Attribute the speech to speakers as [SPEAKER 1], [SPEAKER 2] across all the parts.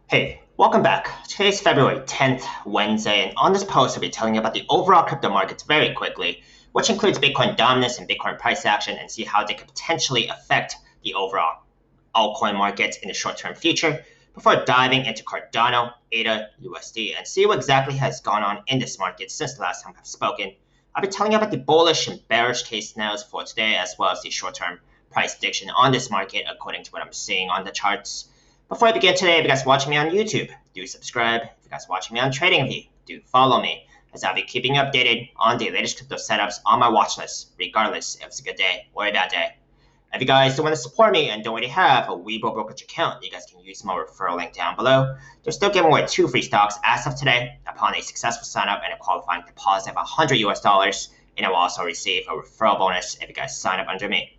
[SPEAKER 1] Hey, welcome back. Today's February 10th, Wednesday, and on this post I'll be telling you about the overall crypto markets very quickly, which includes Bitcoin dominance and Bitcoin price action, and see how they could potentially affect the overall altcoin markets in the short-term future, before diving into Cardano, ADAUSD, and see what exactly has gone on in this market since the last time I've spoken. I'll be telling you about the bullish and bearish case scenarios for today, as well as the short-term price prediction on this market according to what I'm seeing on the charts. Before I begin today, if you guys watching me on YouTube, do subscribe. If you guys watching me on TradingView, do follow me, as I'll be keeping you updated on the latest crypto setups on my watch list, regardless if it's a good day or a bad day. If you guys don't want to support me and don't already have a Webull brokerage account, you guys can use my referral link down below. They're still giving away 2 free stocks as of today upon a successful sign-up and a qualifying deposit of $100 and I will also receive a referral bonus if you guys sign up under me.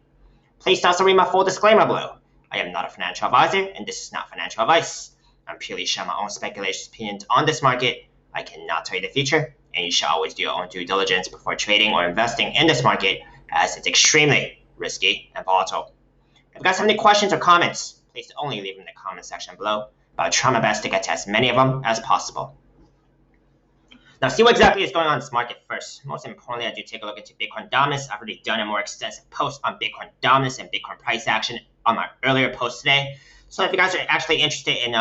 [SPEAKER 1] Please also read my full disclaimer below. I am not a financial advisor, and this is not financial advice. I'm purely sharing my own speculations opinions on this market. I cannot tell you the future, and you should always do your own due diligence before trading or investing in this market, as it's extremely risky and volatile. If you guys have any questions or comments, please only leave them in the comment section below, but I'll try my best to get to as many of them as possible. Now, see what exactly is going on in this market first. Most importantly, I do take a look into Bitcoin dominance. I've already done a more extensive post on Bitcoin dominance and Bitcoin price action on my earlier post today. So if you guys are actually interested in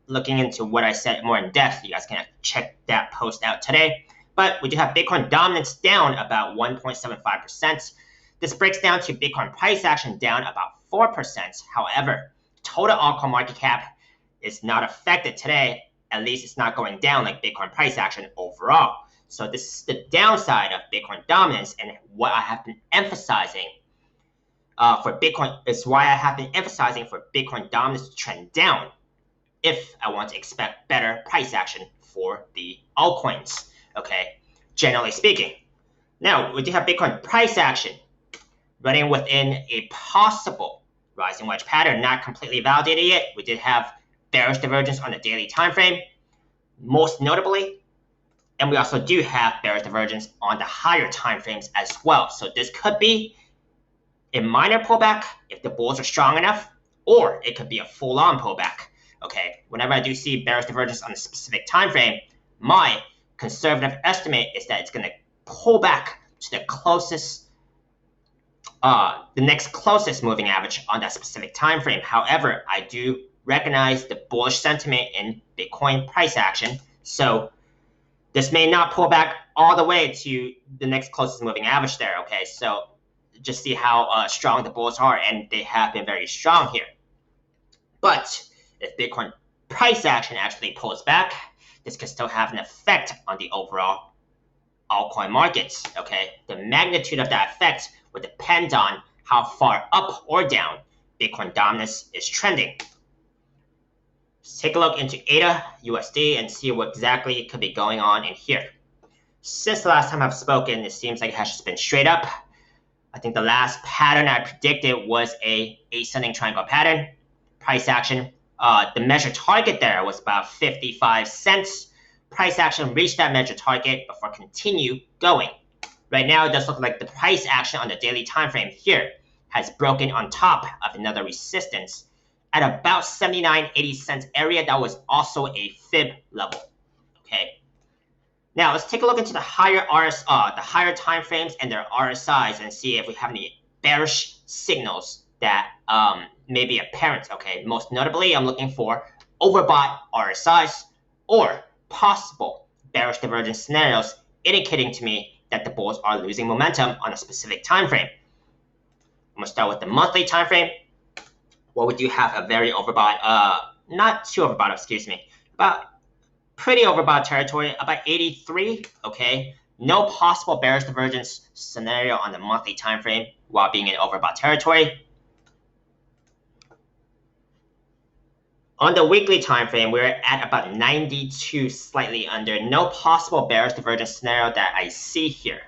[SPEAKER 1] looking into what I said more in depth, you guys can check that post out today. But we do have Bitcoin dominance down about 1.75%. This breaks down to Bitcoin price action down about 4%. However, total altcoin market cap is not affected today. At least it's not going down like Bitcoin price action overall. So this is the downside of Bitcoin dominance, and what I have been emphasizing for Bitcoin is why I have been emphasizing for Bitcoin dominance to trend down if I want to expect better price action for the altcoins, okay, generally speaking. Now, we do have Bitcoin price action running within a possible rising wedge pattern, not completely validated yet. We did have bearish divergence on the daily time frame, most notably, and we also do have bearish divergence on the higher time frames as well. So this could be a minor pullback if the bulls are strong enough, or it could be a full-on pullback. Okay, whenever I do see bearish divergence on a specific time frame, my conservative estimate is that it's going to pull back to the closest, the next closest moving average on that specific time frame. However, I do recognize the bullish sentiment in Bitcoin price action, so this may not pull back all the way to the next closest moving average there. Okay, so just see how strong the bulls are, and they have been very strong here. But if Bitcoin price action actually pulls back, this could still have an effect on the overall altcoin markets. Okay, the magnitude of that effect would depend on how far up or down Bitcoin dominance is trending. Let's take a look into ADAUSD and see what exactly could be going on in here. Since the last time I've spoken, it seems like it has just been straight up. I think the last pattern I predicted was a ascending triangle pattern. Price action, the measured target there was about 55 cents. Price action reached that measured target before continue going. Right now, it does look like the price action on the daily time frame here has broken on top of another resistance at about 79.80 cents area. That was also a fib level. Okay. Now let's take a look into the higher time frames and their RSIs and see if we have any bearish signals that may be apparent. Okay. Most notably, I'm looking for overbought RSIs or possible bearish divergence scenarios indicating to me that the bulls are losing momentum on a specific time frame. I'm gonna start with the monthly time frame. Well, we do have a very overbought, not too overbought, excuse me, about pretty overbought territory, about 83, okay? No possible bearish divergence scenario on the monthly time frame while being in overbought territory. On the weekly time frame, we're at about 92, slightly under. No possible bearish divergence scenario that I see here.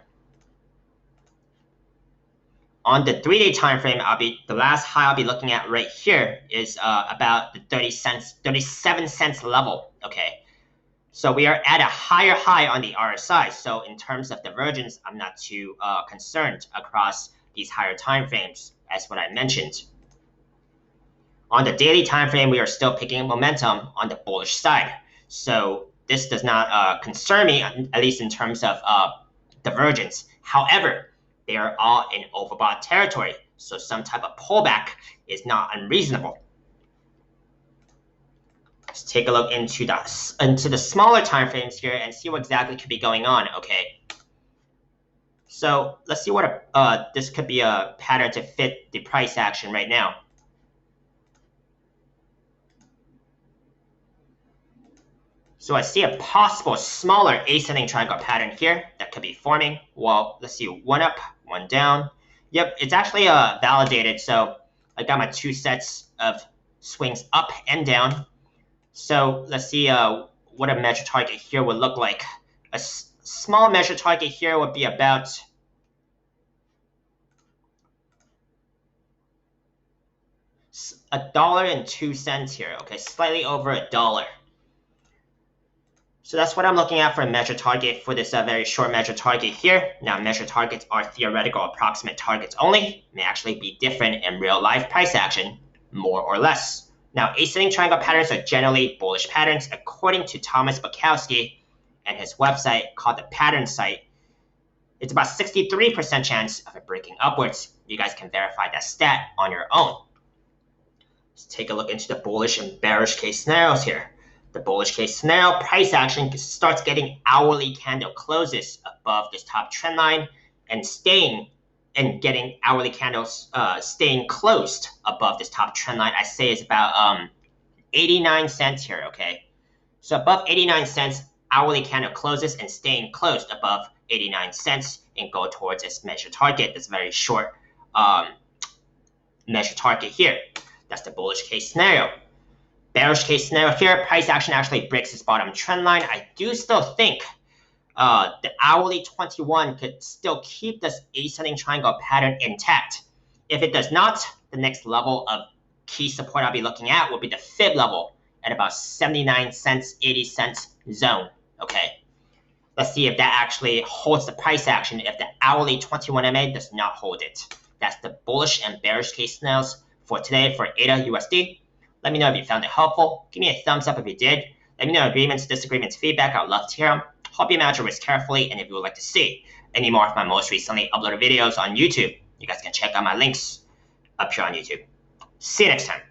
[SPEAKER 1] On the 3-day time frame, the last high I'll be looking at right here is about the 37 cents level. Okay, so we are at a higher high on the RSI. So in terms of divergence, I'm not too concerned across these higher time frames, as what I mentioned. On the daily time frame, we are still picking up momentum on the bullish side. So this does not concern me, at least in terms of divergence. However, they are all in overbought territory, so some type of pullback is not unreasonable. Let's take a look into the smaller time frames here and see what exactly could be going on. Okay. So let's see what this could be a pattern to fit the price action right now. So I see a possible smaller ascending triangle pattern here that could be forming. Well, let's see, one up, one down. Yep, it's actually validated. So I got my 2 sets of swings up and down. So let's see what a measure target here would look like. A small measure target here would be about $1.02 here. Okay, slightly over $1. So that's what I'm looking at for a measure target for this very short measure target here. Now, measure targets are theoretical approximate targets only, may actually be different in real life price action, more or less. Now, ascending triangle patterns are generally bullish patterns according to Thomas Bukowski and his website called the Pattern Site. It's about 63% chance of it breaking upwards. You guys can verify that stat on your own. Let's take a look into the bullish and bearish case scenarios here. The bullish case scenario, price action starts getting hourly candle closes above this top trend line and getting hourly candles staying closed above this top trend line. I say is about 89 cents here, okay? So above 89 cents, hourly candle closes and staying closed above 89 cents and go towards its measure target, this very short measure target here. That's the bullish case scenario. Bearish case scenario here, price action actually breaks its bottom trend line. I do still think the hourly 21 could still keep this ascending triangle pattern intact. If it does not, the next level of key support I'll be looking at will be the fib level at about 79 cents, 80 cents zone. Okay, let's see if that actually holds the price action if the hourly 21 MA does not hold it. That's the bullish and bearish case scenarios for today for ADAUSD. Let me know if you found it helpful. Give me a thumbs up if you did. Let me know agreements, disagreements, feedback. I would love to hear them. Hope you manage your risk carefully, and if you would like to see any more of my most recently uploaded videos on YouTube, you guys can check out my links up here on YouTube. See you next time.